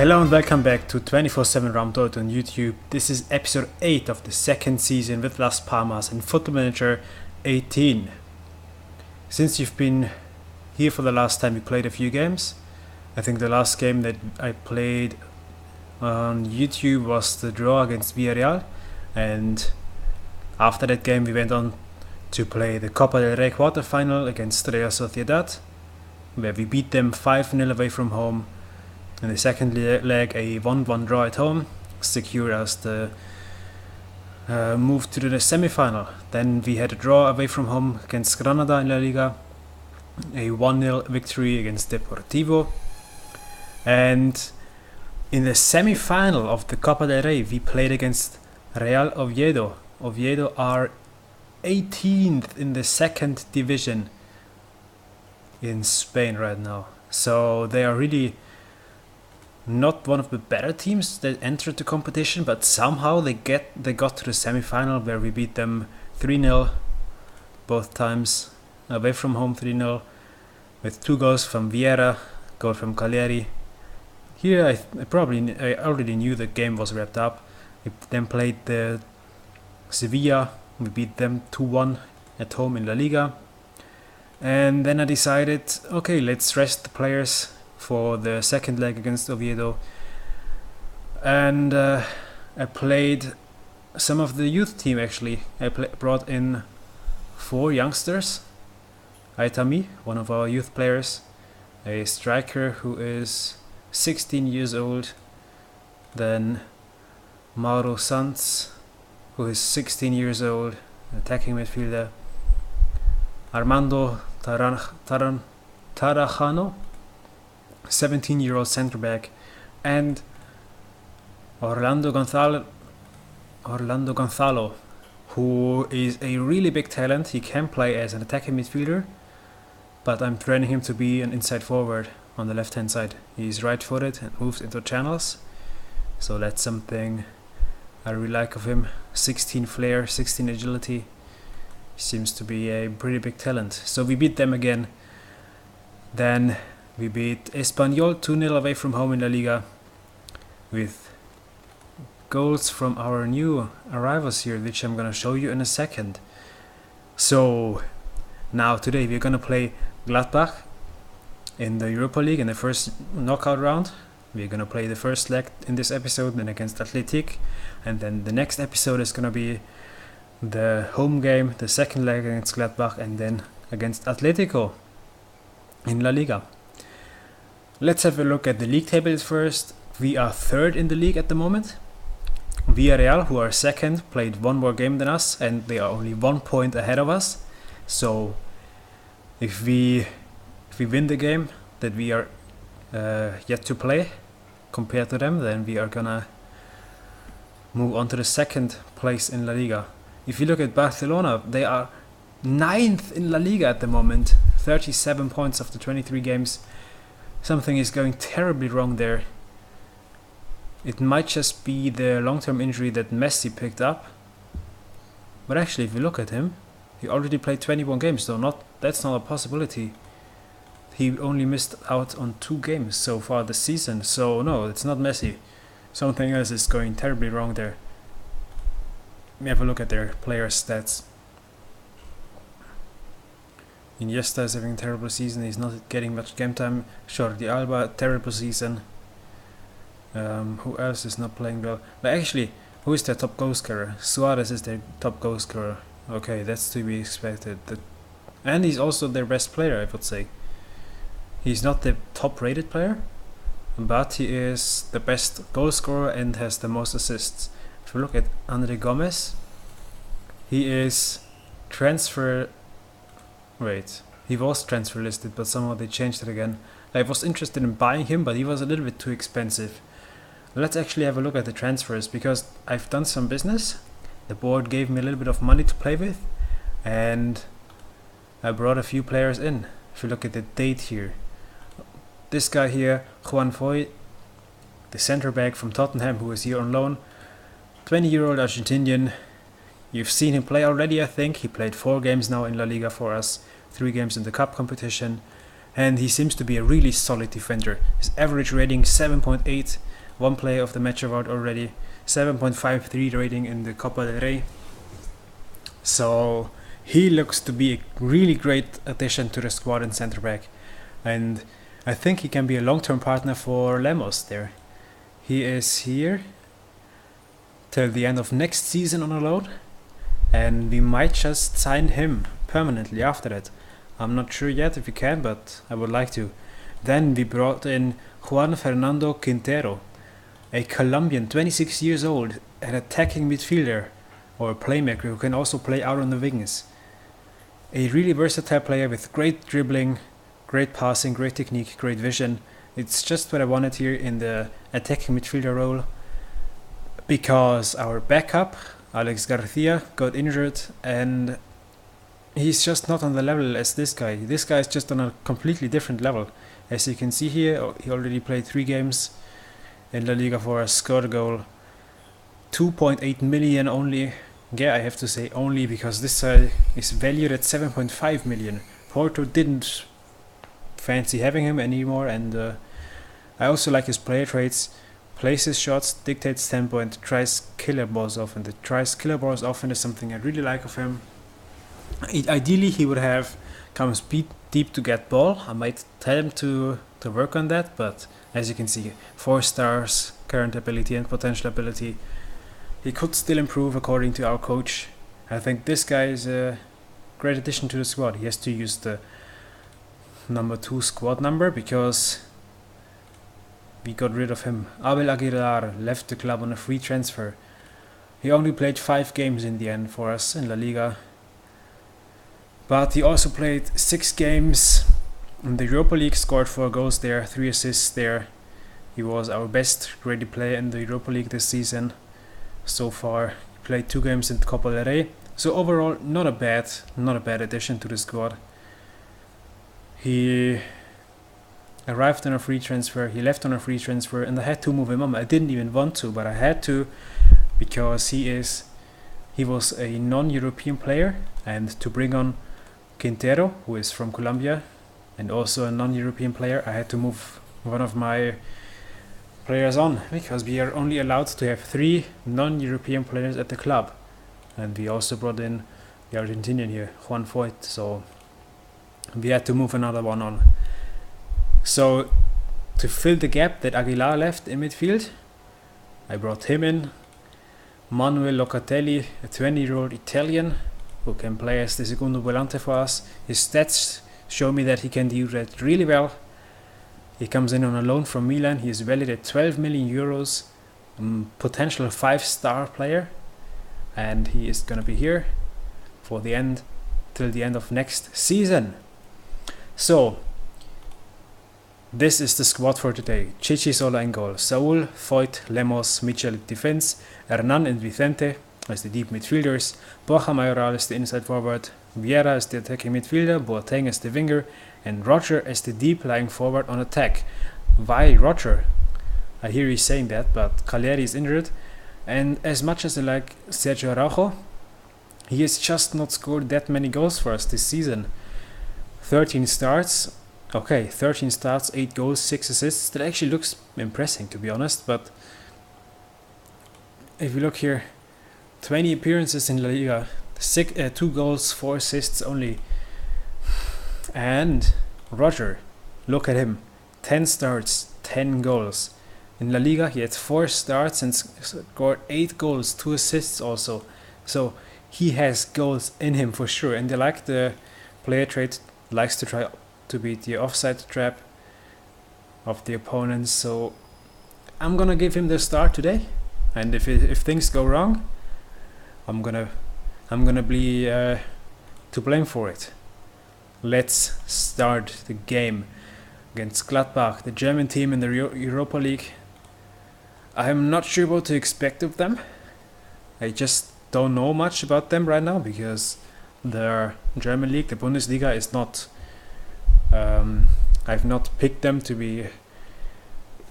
Hello and welcome back to 24/7 Raumdeutung on YouTube. This is episode 8 of the second season with Las Palmas and Football Manager 18. Since you've been here for the last time, we played a few games. I think the last game that I played on YouTube was the draw against Villarreal, and after that game we went on to play the Copa del Rey quarterfinal against Real Sociedad, where we beat them 5-0 away from home. In the second leg, a 1-1 draw at home secured us the move to the semi-final. Then we had a draw away from home against Granada in La Liga, a 1-0 victory against Deportivo, and in the semi-final of the Copa del Rey we played against Real Oviedo. Oviedo are 18th in the second division in Spain right now, so they are really not one of the better teams that entered the competition, but somehow they got to the semi-final where we beat them 3-0 both times, away from home 3-0, with 2 goals from Vieira, goal from Cagliari. Here I already knew the game was wrapped up. We then played the Sevilla, we beat them 2-1 at home in La Liga, and then I decided, okay, let's rest the players for the second leg against Oviedo, and I played some of the youth team actually. I brought in 4 youngsters. Aitami, one of our youth players, a striker who is 16 years old, then Mauro Sanz, who is 16 years old, attacking midfielder, Armando Tarajano, 17-year-old centre back, and Orlando Gonzalo, who is a really big talent. He can play as an attacking midfielder, but I'm training him to be an inside forward on the left hand side. He's right-footed and moves into channels, so that's something I really like of him. 16 flair, 16 agility. Seems to be a pretty big talent. So we beat them again. Then we beat Espanyol 2-0 away from home in La Liga, with goals from our new arrivals here, which I'm gonna show you in a second. So now today we're gonna play Gladbach in the Europa League in the first knockout round. We're gonna play the first leg in this episode, then against Athletic, and then the next episode is gonna be the home game, the second leg against Gladbach, and then against Atletico in La Liga. Let's have a look at the league tables first. We are 3rd in the league at the moment. Villarreal, who are 2nd, played 1 more game than us, and they are only 1 point ahead of us. So if we win the game that we are yet to play compared to them, then we are gonna move on to the 2nd place in La Liga. If you look at Barcelona, they are 9th in La Liga at the moment, 37 points after 23 games. Something is going terribly wrong there. It might just be the long-term injury that Messi picked up. But actually, if you look at him, he already played 21 games, so that's not a possibility. He only missed out on 2 games so far this season, so no, it's not Messi. Something else is going terribly wrong there. Let me have a look at their player stats. Iniesta is having a terrible season. He's not getting much game time. Jordi Alba, terrible season. Who else is not playing well? But actually, who is their top goal scorer? Suarez is their top goal scorer. Okay, that's to be expected. And he's also their best player, I would say. He's not the top rated player, but he is the best goal scorer and has the most assists. If you look at Andre Gomez, he is he was transfer listed, but somehow they changed it again. I was interested in buying him, but he was a little bit too expensive. Let's actually have a look at the transfers, because I've done some business. The board gave me a little bit of money to play with, and I brought a few players in. If you look at the date here, this guy here, Juan Foy, the centre back from Tottenham, who is here on loan, 20-year-old Argentinian. You've seen him play already, I think. He played 4 games now in La Liga for us, 3 games in the cup competition, and he seems to be a really solid defender. His average rating 7.8, one player of the match award already, 7.53 rating in the Copa del Rey. So he looks to be a really great addition to the squad in centre back, and I think he can be a long-term partner for Lemos there. He is here till the end of next season on a loan, and we might just sign him permanently after that. I'm not sure yet if we can, but I would like to. Then we brought in Juan Fernando Quintero, a Colombian, 26 years old, an attacking midfielder or a playmaker who can also play out on the wings. A really versatile player with great dribbling, great passing, great technique, great vision. It's just what I wanted here in the attacking midfielder role, because our backup, Alex Garcia, got injured and he's just not on the level as this guy. This guy is just on a completely different level. As you can see here, he already played 3 games in La Liga for us, scored a goal. 2.8 million only. Yeah, I have to say only, because this guy is valued at 7.5 million. Porto didn't fancy having him anymore, and I also like his player traits. Plays his shots, dictates tempo, and tries killer balls often. The tries killer balls often is something I really like of him. Ideally, he would have come speed deep to get ball. I might tell him to work on that, but as you can see, 4 stars, current ability and potential ability. He could still improve according to our coach. I think this guy is a great addition to the squad. He has to use the number 2 squad number because we got rid of him. Abel Aguilar left the club on a free transfer. He only played 5 games in the end for us in La Liga, but he also played 6 games in the Europa League, scored 4 goals there, 3 assists there. He was our best graded player in the Europa League this season so far. Played 2 games in Copa del Rey, so overall not a bad addition to the squad. He arrived on a free transfer, he left on a free transfer, and I had to move him on. I didn't even want to, but I had to, because he was a non-European player, and to bring on Quintero, who is from Colombia and also a non-European player, I had to move one of my players on, because we are only allowed to have 3 non-European players at the club, and we also brought in the Argentinian here, Juan Foyt, so we had to move another one on. So to fill the gap that Aguilar left in midfield, I brought him in, Manuel Locatelli, a 20-year-old Italian who can play as the segundo volante for us. His stats show me that he can do that really well. He comes in on a loan from Milan. He is valued at 12 million euros, potential 5-star player, and he is gonna be here for the end, till the end of next season. So this is the squad for today. Chichi Sola in goal, Saul, Foyt, Lemos, Michel defense, Hernan and Vicente as the deep midfielders, Borja Mayoral as the inside forward, Vieira as the attacking midfielder, Boateng as the winger, and Roger as the deep lying forward on attack. Why Roger? I hear you saying that, but Cagliari is injured, and as much as I like Sergio Araujo, he has just not scored that many goals for us this season. 13 starts, 8 goals, 6 assists. That actually looks impressive, to be honest, but if you look here, 20 appearances in La Liga, 2 goals, 4 assists only. And Roger, look at him, 10 starts, 10 goals. In La Liga he had 4 starts and scored 8 goals, 2 assists also. So he has goals in him for sure, and they like the player trait, likes to try to beat the offside trap of the opponents. So I'm gonna give him the start today, and if things go wrong, I'm gonna be to blame for it. Let's start the game against Gladbach, the German team in the Europa League. I'm not sure what to expect of them. I just don't know much about them right now, because the German league, the Bundesliga, is not I've not picked them to be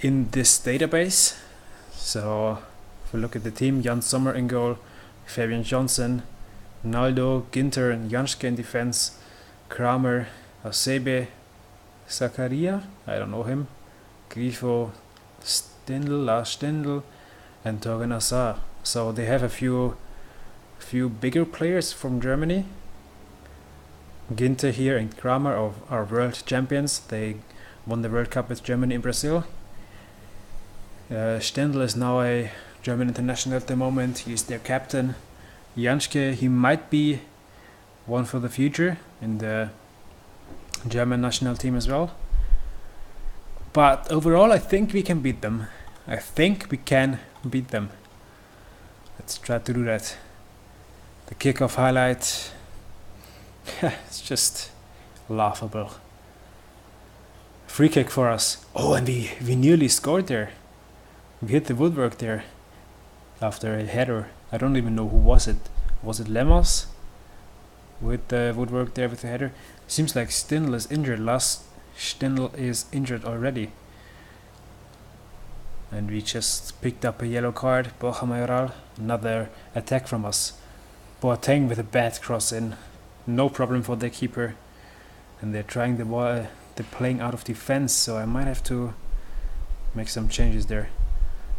in this database. So if we look at the team, Jan Sommer in goal, Fabian Johnson, Ronaldo, Ginter and Janschke in defense, Kramer, Asebe, Zakaria, I don't know him, Grifo, Lars Stindl, and Torgan Hazard. So they have a few bigger players from Germany. Ginter here and Kramer are world champions. They won the World Cup with Germany in Brazil. Stindl is now a German international at the moment. He's their captain. Janschke, he might be one for the future in the German national team as well. But overall, I think we can beat them. Let's try to do that. The kickoff highlight. It's just laughable. Free kick for us. Oh, and we nearly scored there. We hit the woodwork there after a header. I don't even know who was it. Was it Lemos? With the woodwork there with the header. Seems like Stindl is injured. Last Stindl is injured already. And we just picked up a yellow card. Borja Mayoral. Another attack from us. Boateng with a bad cross in. No problem for the keeper. And they're trying the ball. They're playing out of defense. So I might have to make some changes there.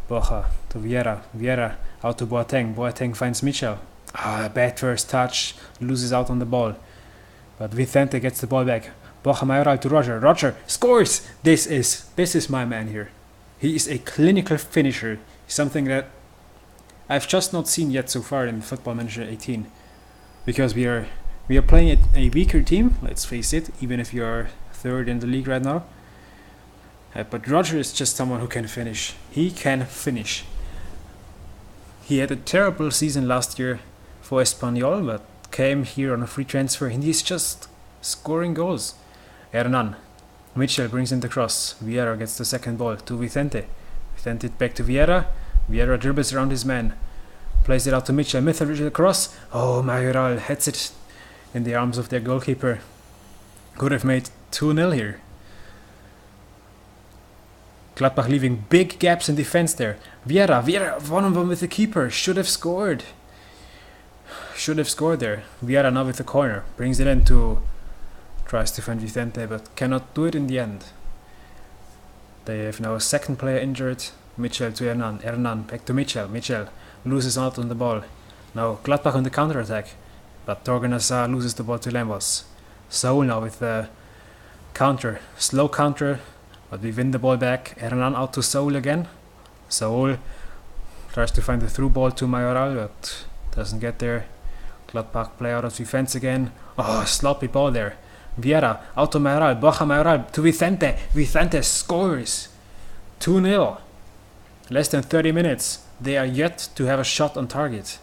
Borja to Vieira. Vieira out to Boateng. Boateng finds Michel. Bad first touch. Loses out on the ball. But Vicente gets the ball back. Borja Mayoral to Roger. Roger scores! This is my man here. He is a clinical finisher. Something that I've just not seen yet so far in Football Manager 18. Because we are playing a weaker team, let's face it, even if you are third in the league right now. But Roger is just someone who can finish. He can finish. He had a terrible season last year for Espanyol, but came here on a free transfer and he's just scoring goals. Hernan. Mitchell brings in the cross. Vieira gets the second ball to Vicente. Vicente back to Vieira. Vieira dribbles around his man. Plays it out to Mitchell. Mitchell with the cross. Oh, Mayoral heads it in the arms of their goalkeeper. Could have made 2-0 here. Gladbach leaving big gaps in defense there. Vieira one-on-one with the keeper. Should have scored there. Vieira now with the corner. Brings it in to... Tries to find Vicente but cannot do it in the end. They have now a second player injured. Mitchell to Hernan. Hernan back to Mitchell. Mitchell loses out on the ball. Now Gladbach on the counter-attack. But Torgan Hazard loses the ball to Lemos. Saul now with the counter. Slow counter. But we win the ball back. Hernan out to Saul again. Saul tries to find the through ball to Mayoral but doesn't get there. Gladbach play out of defense again. Oh, sloppy ball there. Vieira out to Mayoral. Borja Mayoral to Vicente. Vicente scores. 2-0. Less than 30 minutes. They are yet to have a shot on target.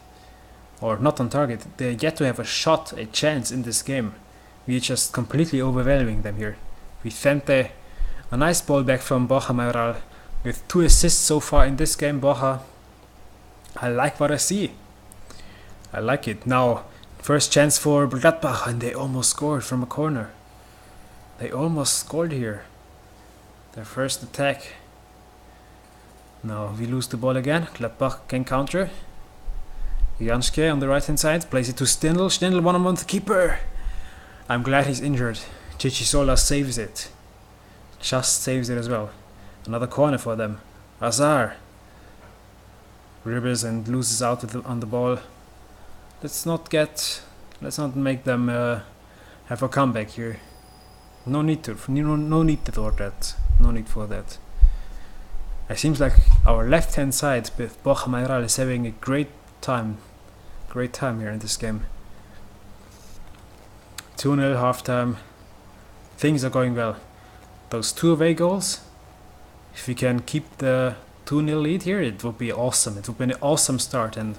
Or not on target. They are yet to have a shot, a chance in this game. We are just completely overwhelming them here. Vicente. A nice ball back from Borja Mayoral. With 2 assists so far in this game. Borja. I like what I see. I like it. Now, first chance for Gladbach and they almost scored from a corner. They almost scored here. Their first attack. Now we lose the ball again. Gladbach can counter. Janschke on the right hand side plays it to Stindl. Stindl one-on-one with the keeper. I'm glad he's injured. Chichisola saves it. Just saves it as well. Another corner for them. Hazard. Dribbles and loses out on the ball. Let's not make them have a comeback here. No need for that. It seems like our left hand side with Borja Mayoral is having a great time here in this game. 2-0 halftime. Things are going well. Those 2 away goals. If we can keep the 2-0 lead here, it would be awesome. It would be an awesome start and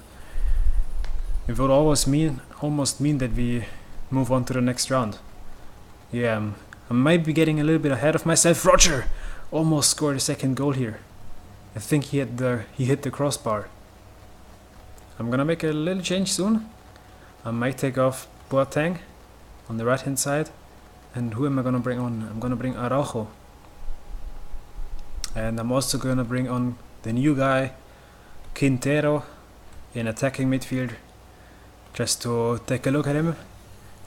it would almost mean that we move on to the next round. Yeah, I might be getting a little bit ahead of myself. Roger almost scored a second goal here. I think he hit the crossbar. I'm gonna make a little change soon. I might take off Boateng on the right hand side. And who am I gonna bring on? I'm gonna bring Araujo. And I'm also gonna bring on the new guy, Quintero, in attacking midfield. Just to take a look at him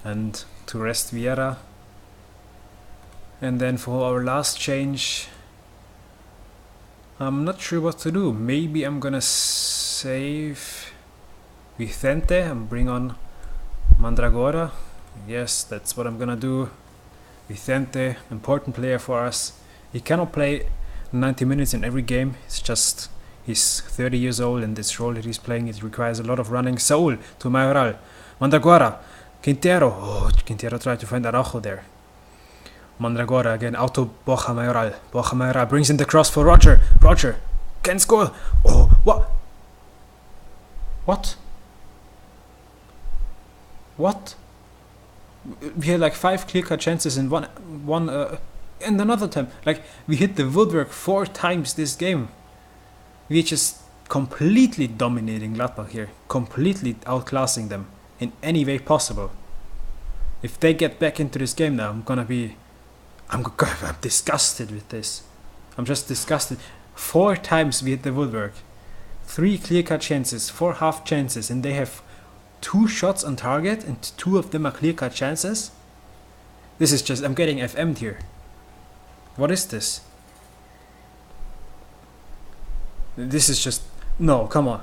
and to rest Vieira. And then for our last change, I'm not sure what to do. Maybe I'm gonna save Vicente and bring on Mandragora. Yes, that's what I'm gonna do. Vicente, important player for us. He cannot play 90 minutes in every game. He's 30 years old, and this role that he's playing, it requires a lot of running. Saul to Mayoral. Mandragora. Quintero. Oh, Quintero tried to find Araujo there. Mandragora again, out to Borja Mayoral. Borja Mayoral brings in the cross for Roger. Roger can score. Oh, what? What? What? We had like 5 clear-cut chances in one and another time. Like, we hit the woodwork 4 times this game. We're just completely dominating Gladbach here. Completely outclassing them in any way possible. If they get back into this game now, I'm disgusted with this. I'm just disgusted. 4 times we hit the woodwork. 3 clear-cut chances, 4 half chances, and they have 2 shots on target, and 2 of them are clear-cut chances? This is just, I'm getting FM'd here. What is this? This is just, no, come on.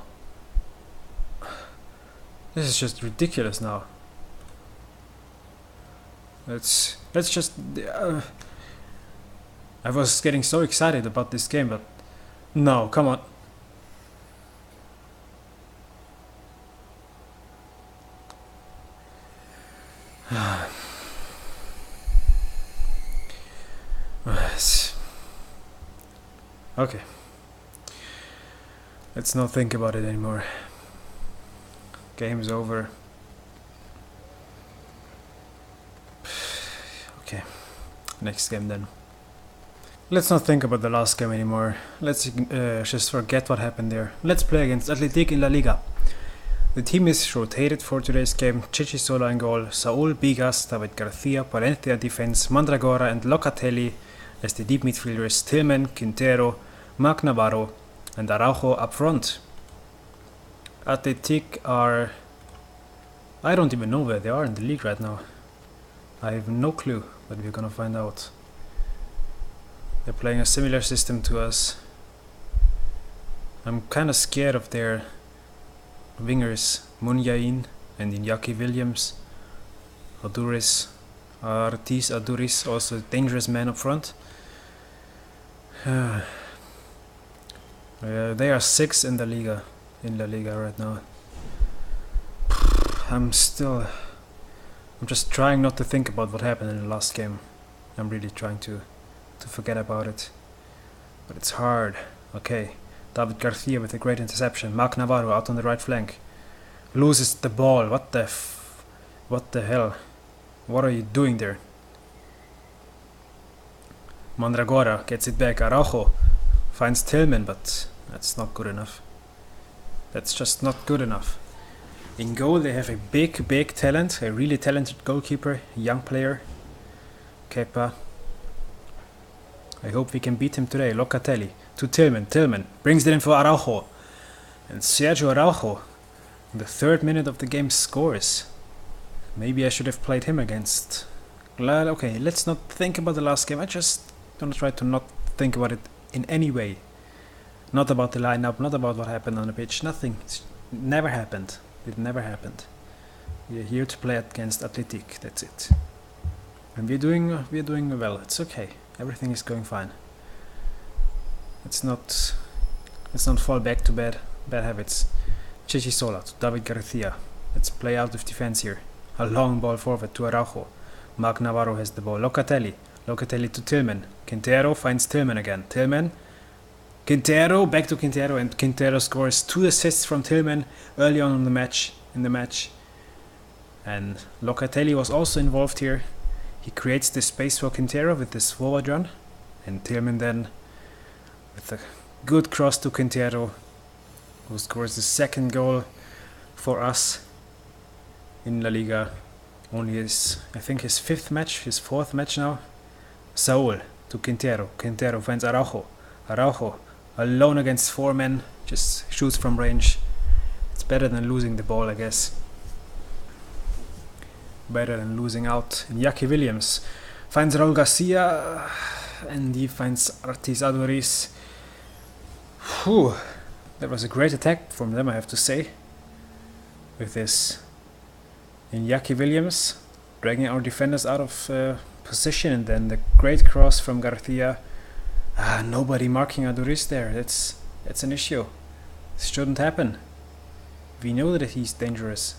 This is just ridiculous now. Let's just... I was getting so excited about this game, but no, come on. Okay. Let's not think about it anymore. Game's over. Okay. Next game then. Let's not think about the last game anymore. Let's just forget what happened there. Let's play against Athletic in La Liga. The team is rotated for today's game. Sola in goal, Saul, Bigas, David Garcia, Palencia defense, Mandragora and Locatelli as the deep midfielders, Tillman, Quintero, Marc Navarro and Araujo up front. Athletic are... I don't even know where they are in the league right now. I have no clue, but we're gonna find out. They're playing a similar system to us. I'm kinda scared of their wingers, Munyain and Iñaki Williams. Ortiz Aduriz, also a dangerous man up front. They are 6 in La Liga right now. I'm just trying not to think about what happened in the last game. I'm really trying to forget about it. But it's hard. Okay. David Garcia with a great interception. Marc Navarro out on the right flank. Loses the ball. What the hell? What are you doing there? Mandragora gets it back. Araujo finds Tillman, but that's not good enough. That's just not good enough. In goal they have a big talent, a really talented goalkeeper, a young player, Kepa. I hope we can beat him today. Locatelli to Tillman. Tillman brings it in for Araujo. And Sergio Araujo, in the 3rd minute of the game, scores. Maybe I should have played him against Glad. Okay, let's not think about the last game. I just gonna try to not think about it in any way. Not about the lineup, not about what happened on the pitch. Nothing. It never happened. It never happened. We are here to play against Athletic. That's it. And we're doing well. It's okay. Everything is going fine. Let's not fall back to bad habits. Sola to David Garcia. Let's play out of defense here. A long ball forward to Araujo. Marc Navarro has the ball. Locatelli to Tillman. Quintero finds Tillman again. Tillman. Quintero, back to Quintero, and Quintero scores 2 assists from Tillman early on in the match. And Locatelli was also involved here. He creates the space for Quintero with this forward run, and Tillman then with a good cross to Quintero, who scores the 2nd goal for us in La Liga. Only his 5th match, his 4th match now. Saul to Quintero. Quintero finds Araujo. Araujo alone against 4 men, just shoots from range. It's better than losing the ball, I guess. Better than losing out. Iñaki Williams finds Raul Garcia, and he finds Ortiz Aduriz. Whew. That was a great attack from them, I have to say. With this Iñaki Williams dragging our defenders out of position, and then the great cross from Garcia. Nobody marking Aduriz there. That's an issue. This shouldn't happen. We know that he's dangerous.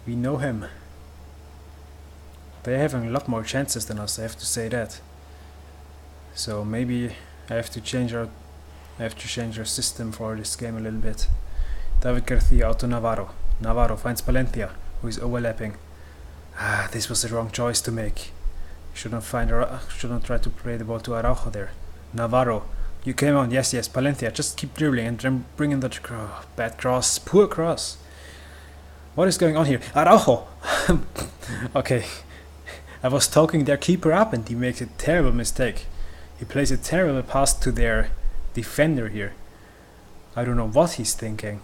We know him. They're having a lot more chances than us, I have to say that. So maybe I have to change our system for this game a little bit. David Garcia out to Navarro. Navarro finds Palencia, who is overlapping. This was the wrong choice to make. Should not try to play the ball to Araujo there. Navarro, you came on. Yes, Palencia, just keep dribbling and then bring in that bad cross. Poor cross. What is going on here? Araujo! Okay. I was talking their keeper up and he makes a terrible mistake. He plays a terrible pass to their defender here. I don't know what he's thinking.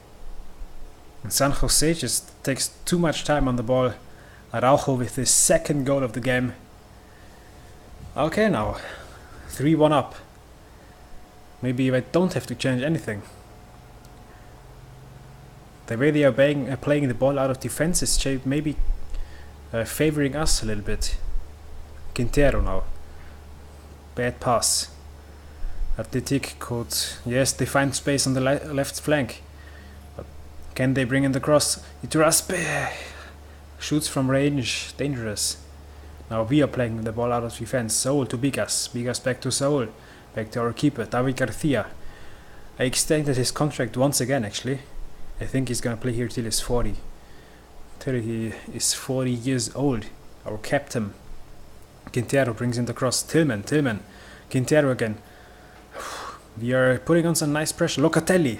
And San Jose just takes too much time on the ball. Araujo with his second goal of the game. Okay, now 3-1 up. Maybe I don't have to change anything. The way they are playing the ball out of defense is maybe favoring us a little bit. Quintero now. Bad pass. Athletic could, yes, they find space on the left flank. But can they bring in the cross? Iturraspe shoots from range, dangerous. Now we are playing the ball out of defense. Saul to Bigas. Bigas back to Saul. Back to our keeper, David Garcia. I extended his contract once again, actually. I think he's gonna play here till he's 40. Till he is 40 years old. Our captain. Quintero brings in the cross. Tillman. Quintero again. We are putting on some nice pressure. Locatelli.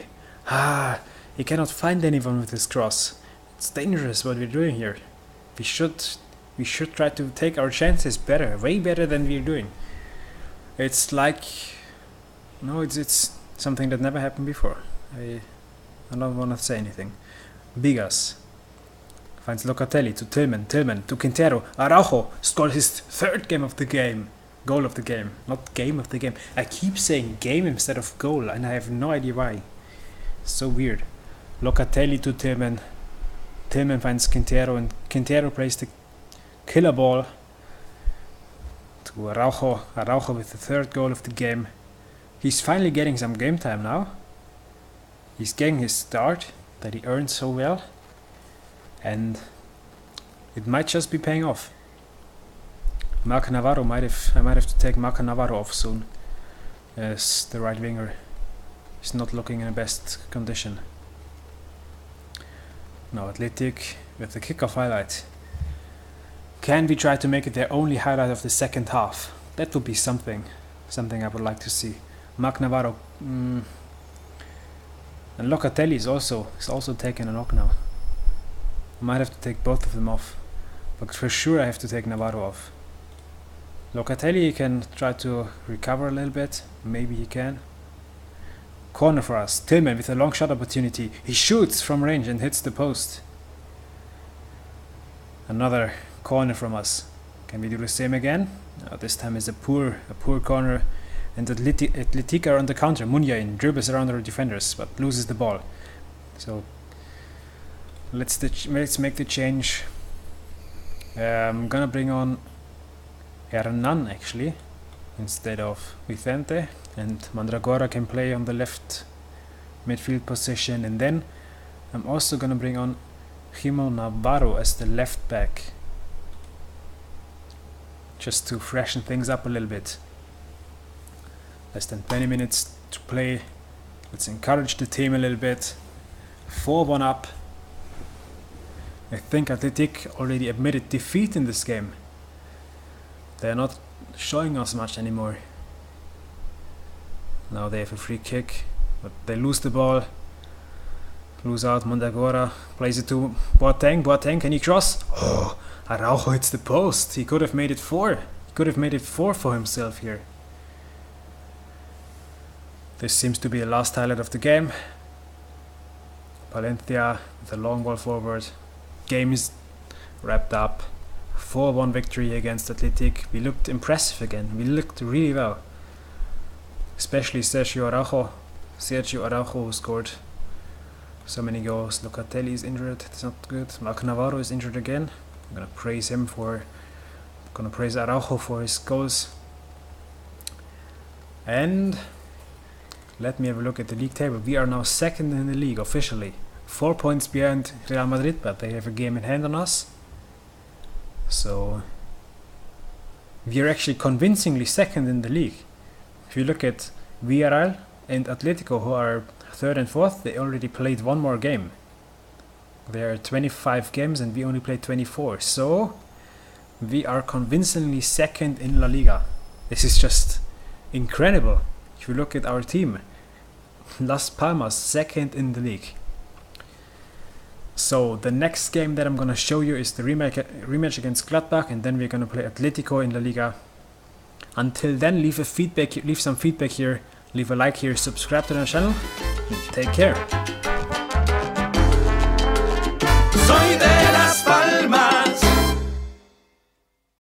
He cannot find anyone with his cross. It's dangerous what we're doing here. We should try to take our chances better, way better than we're doing. It's like, no, it's something that never happened before. I don't want to say anything. Bigas finds Locatelli to Tillman to Quintero. Araujo scored his third goal of the game, not game of the game. I keep saying game instead of goal, and I have no idea why. So weird. Locatelli to Tillman. Tillman finds Quintero, and Quintero plays the killer ball to Araujo. Araujo with the third goal of the game. He's finally getting some game time now. He's getting his start that he earned so well, and it might just be paying off. Marc Navarro I might have to take Marc Navarro off soon, as the right winger is not looking in the best condition. Now Athletic with the kickoff highlight. Can we try to make it their only highlight of the second half? That would be something I would like to see. Marc Navarro, and Locatelli is also taking a knock now. I might have to take both of them off, but for sure I have to take Navarro off. Locatelli can try to recover a little bit, maybe he can. Corner for us. Tillman with a long shot opportunity. He shoots from range and hits the post. Another corner from us. Can we do the same again? This time is a poor corner, and Athletic are on the counter. Munyain dribbles around our defenders but loses the ball. So let's make the change. I'm gonna bring on Hernan actually instead of Vicente, and Mandragora can play on the left midfield position, and then I'm also gonna bring on Jimon Navarro as the left back, just to freshen things up a little bit. Less than 20 minutes to play. Let's encourage the team a little bit. 4-1 up. I think Athletic already admitted defeat in this game. They're not showing us much anymore. Now they have a free kick, but they lose the ball. Lose out. Mandragora plays it to Boateng. Boateng, can he cross? Oh, Araujo hits the post. He could have made it 4. He could have made it 4 for himself here. This seems to be the last highlight of the game. Palencia with a long ball forward. Game is wrapped up. 4-1 victory against Athletic. We looked impressive again. We looked really well. Especially Sergio Araujo Sergio Araujo scored so many goals. Locatelli is injured. It's not good. Marco Navarro is injured again. I'm gonna praise Araujo for his goals. And let me have a look at the league table. We are now second in the league officially. 4 points behind Real Madrid, but they have a game in hand on us. So we are actually convincingly second in the league. If you look at Villarreal and Atletico, who are third and fourth, they already played one more game. There are 25 games and we only played 24. So we are convincingly second in La Liga. This is just incredible. If you look at our team, Las Palmas second in the league. So the next game that I'm gonna show you is the rematch against Gladbach, and then we're gonna play Atletico in La Liga. Until then, leave some feedback here, leave a like here, subscribe to the channel, and take care. Soy de